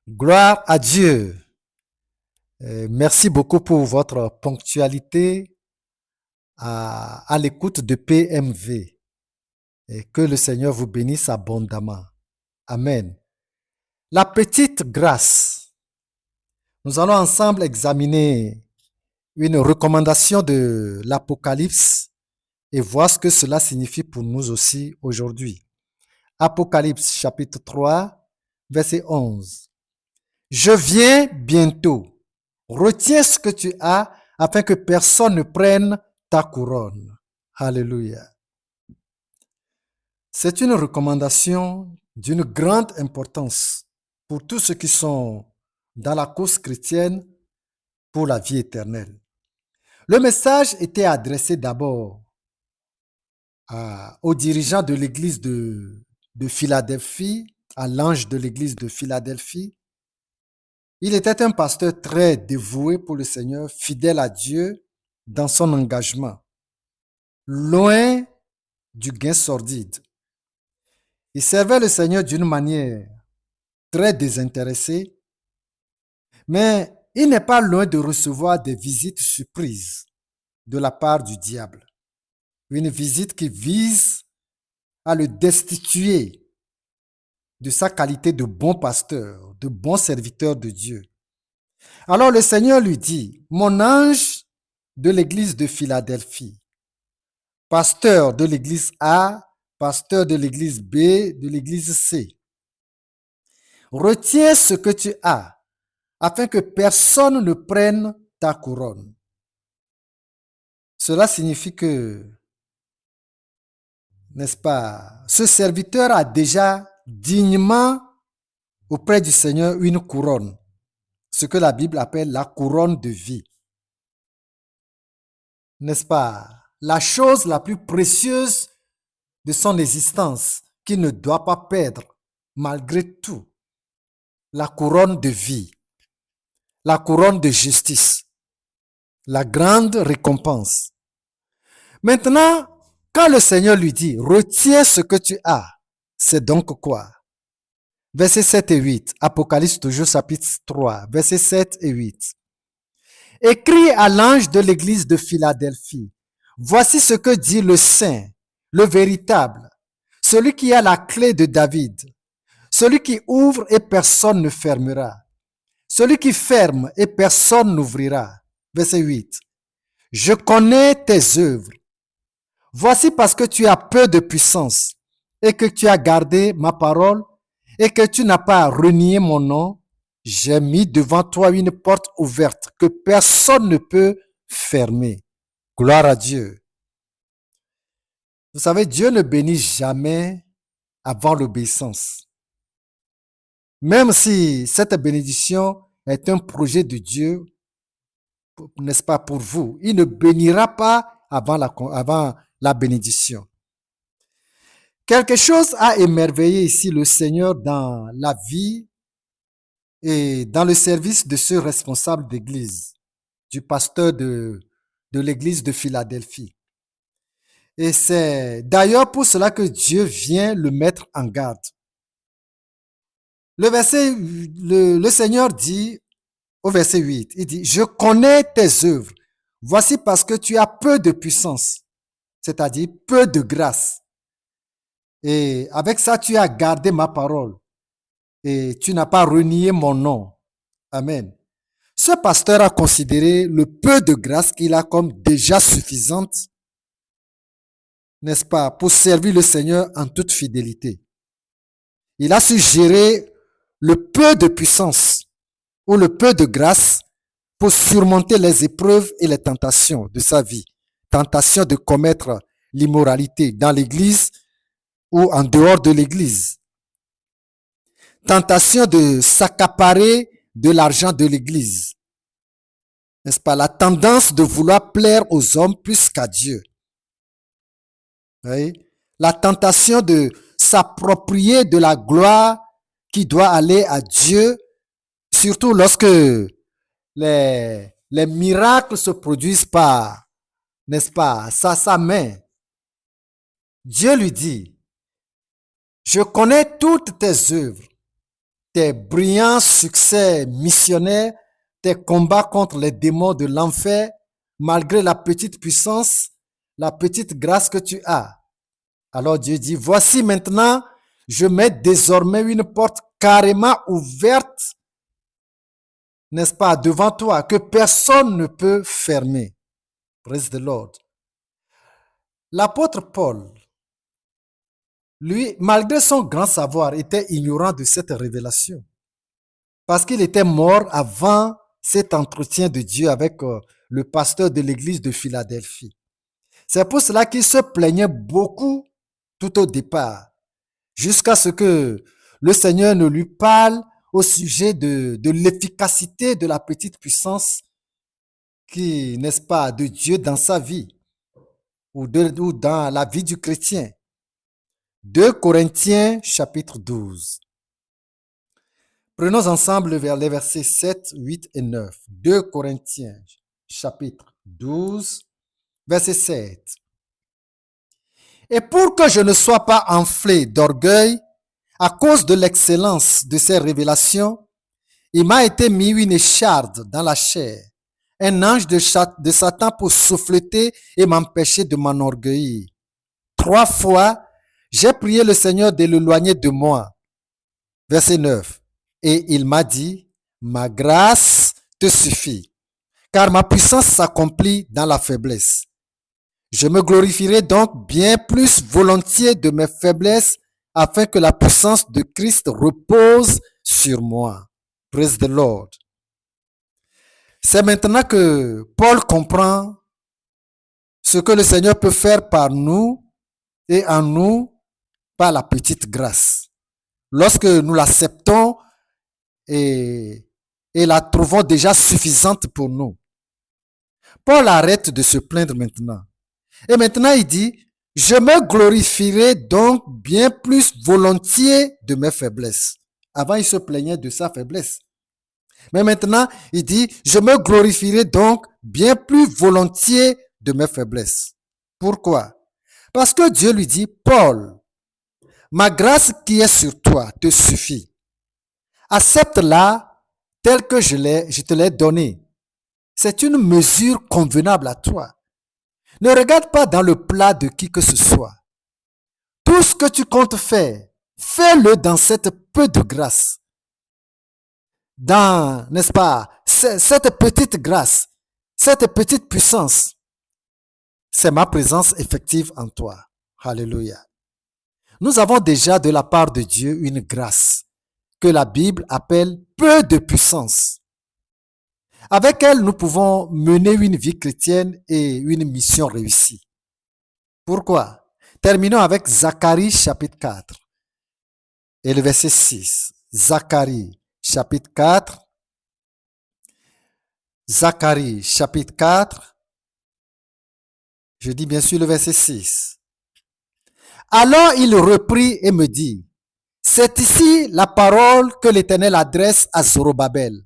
Gloire à Dieu. Merci beaucoup pour votre ponctualité à l'écoute de PMV et que le Seigneur vous bénisse abondamment. Amen. La petite grâce. Nous allons ensemble examiner une recommandation de l'Apocalypse et voir ce que cela signifie pour nous aussi aujourd'hui. Apocalypse chapitre 3, verset 11. Je viens bientôt. Retiens ce que tu as afin que personne ne prenne ta couronne. Alléluia. C'est une recommandation d'une grande importance pour tous ceux qui sont dans la cause chrétienne pour la vie éternelle. Le message était adressé d'abord aux dirigeants de l'église de Philadelphie, à l'ange de l'église de Philadelphie. Il était un pasteur très dévoué pour le Seigneur, fidèle à Dieu dans son engagement, loin du gain sordide. Il servait le Seigneur d'une manière très désintéressée, mais il n'est pas loin de recevoir des visites surprises de la part du diable. Une visite qui vise à le destituer de sa qualité de bon pasteur, de bon serviteur de Dieu. Alors le Seigneur lui dit, mon ange de l'église de Philadelphie, pasteur de l'église A, pasteur de l'église B, de l'église C, retiens ce que tu as, afin que personne ne prenne ta couronne. Cela signifie que, n'est-ce pas, ce serviteur a déjà dignement auprès du Seigneur une couronne, ce que la Bible appelle la couronne de vie. N'est-ce pas, la chose la plus précieuse de son existence qu'il ne doit pas perdre malgré tout, la couronne de vie, la couronne de justice, la grande récompense. Maintenant, quand le Seigneur lui dit, retiens ce que tu as, c'est donc quoi? Versets 7 et 8, Apocalypse toujours chapitre 3, versets 7 et 8. Écris à l'ange de l'église de Philadelphie, voici ce que dit le Saint, le véritable, celui qui a la clé de David, celui qui ouvre et personne ne fermera, celui qui ferme et personne n'ouvrira. Verset 8. Je connais tes œuvres. Voici parce que tu as peu de puissance et que tu as gardé ma parole et que tu n'as pas renié mon nom, j'ai mis devant toi une porte ouverte que personne ne peut fermer. Gloire à Dieu. Vous savez, Dieu ne bénit jamais avant l'obéissance. Même si cette bénédiction est un projet de Dieu, n'est-ce pas, pour vous, il ne bénira pas avant la bénédiction. Quelque chose a émerveillé ici le Seigneur dans la vie et dans le service de ce responsable d'église, du pasteur de l'église de Philadelphie. Et c'est d'ailleurs pour cela que Dieu vient le mettre en garde. Le Seigneur dit au verset 8, il dit, je connais tes œuvres. Voici parce que tu as peu de puissance, c'est-à-dire peu de grâce. Et avec ça, tu as gardé ma parole et tu n'as pas renié mon nom. Amen. Ce pasteur a considéré le peu de grâce qu'il a comme déjà suffisante, n'est-ce pas, pour servir le Seigneur en toute fidélité. Il a su gérer le peu de puissance ou le peu de grâce pour surmonter les épreuves et les tentations de sa vie. Tentation de commettre l'immoralité dans l'église ou en dehors de l'église. Tentation de s'accaparer de l'argent de l'église. N'est-ce pas? La tendance de vouloir plaire aux hommes plus qu'à Dieu. Oui? La tentation de s'approprier de la gloire qui doit aller à Dieu, surtout lorsque les miracles se produisent par, n'est-ce pas, sa main. Dieu lui dit, je connais toutes tes œuvres, tes brillants succès missionnaires, tes combats contre les démons de l'enfer, malgré la petite puissance, la petite grâce que tu as. Alors Dieu dit, voici maintenant, je mets désormais une porte carrément ouverte, n'est-ce pas, devant toi, que personne ne peut fermer. Praise the Lord. L'apôtre Paul, lui, malgré son grand savoir, était ignorant de cette révélation. Parce qu'il était mort avant cet entretien de Dieu avec le pasteur de l'église de Philadelphie. C'est pour cela qu'il se plaignait beaucoup tout au départ, jusqu'à ce que le Seigneur ne lui parle au sujet de l'efficacité de la petite puissance qui, n'est-ce pas, de Dieu dans sa vie ou dans la vie du chrétien. 2 Corinthiens chapitre 12. Prenons ensemble les versets 7, 8 et 9. 2 Corinthiens chapitre 12, verset 7. Et pour que je ne sois pas enflé d'orgueil à cause de l'excellence de ces révélations, il m'a été mis une écharde dans la chair, un ange de Satan pour souffleter et m'empêcher de m'enorgueillir. 3 fois, j'ai prié le Seigneur de l'éloigner de moi. Verset 9. Et il m'a dit, ma grâce te suffit, car ma puissance s'accomplit dans la faiblesse. Je me glorifierai donc bien plus volontiers de mes faiblesses afin que la puissance de Christ repose sur moi. Praise the Lord. C'est maintenant que Paul comprend ce que le Seigneur peut faire par nous et en nous par la petite grâce. Lorsque nous l'acceptons et la trouvons déjà suffisante pour nous. Paul arrête de se plaindre maintenant. Et maintenant, il dit, je me glorifierai donc bien plus volontiers de mes faiblesses. Avant, il se plaignait de sa faiblesse. Mais maintenant, il dit, je me glorifierai donc bien plus volontiers de mes faiblesses. Pourquoi? Parce que Dieu lui dit, Paul, ma grâce qui est sur toi te suffit. Accepte-la telle que je te l'ai donnée. C'est une mesure convenable à toi. Ne regarde pas dans le plat de qui que ce soit. Tout ce que tu comptes faire, fais-le dans cette peu de grâce. Dans, n'est-ce pas, cette petite grâce, cette petite puissance. C'est ma présence effective en toi. Alléluia. Nous avons déjà de la part de Dieu une grâce que la Bible appelle peu de puissance. Avec elle, nous pouvons mener une vie chrétienne et une mission réussie. Pourquoi? Terminons avec Zacharie chapitre 4 et le verset 6. Zacharie chapitre 4. Zacharie chapitre 4. Je dis bien sûr le verset 6. Alors il reprit et me dit, c'est ici la parole que l'Éternel adresse à Zorobabel.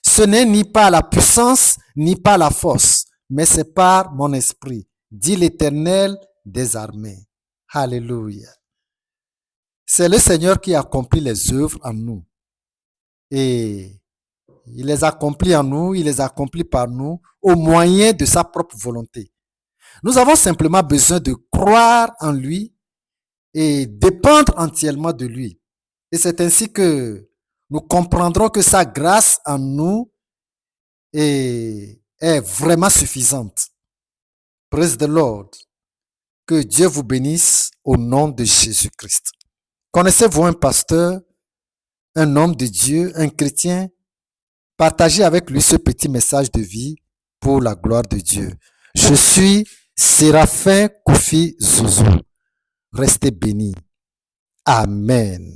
Ce n'est ni par la puissance, ni par la force, mais c'est par mon esprit, dit l'Éternel des armées. Alléluia. C'est le Seigneur qui accomplit les œuvres en nous. Et il les accomplit en nous, il les accomplit par nous au moyen de sa propre volonté. Nous avons simplement besoin de croire en lui et dépendre entièrement de lui. Et c'est ainsi que nous comprendrons que sa grâce en nous est vraiment suffisante. Praise the Lord. Que Dieu vous bénisse au nom de Jésus-Christ. Connaissez-vous un pasteur, un homme de Dieu, un chrétien? Partagez avec lui ce petit message de vie pour la gloire de Dieu. Je suis Séraphin Koufi Zouzou. Restez bénis. Amen.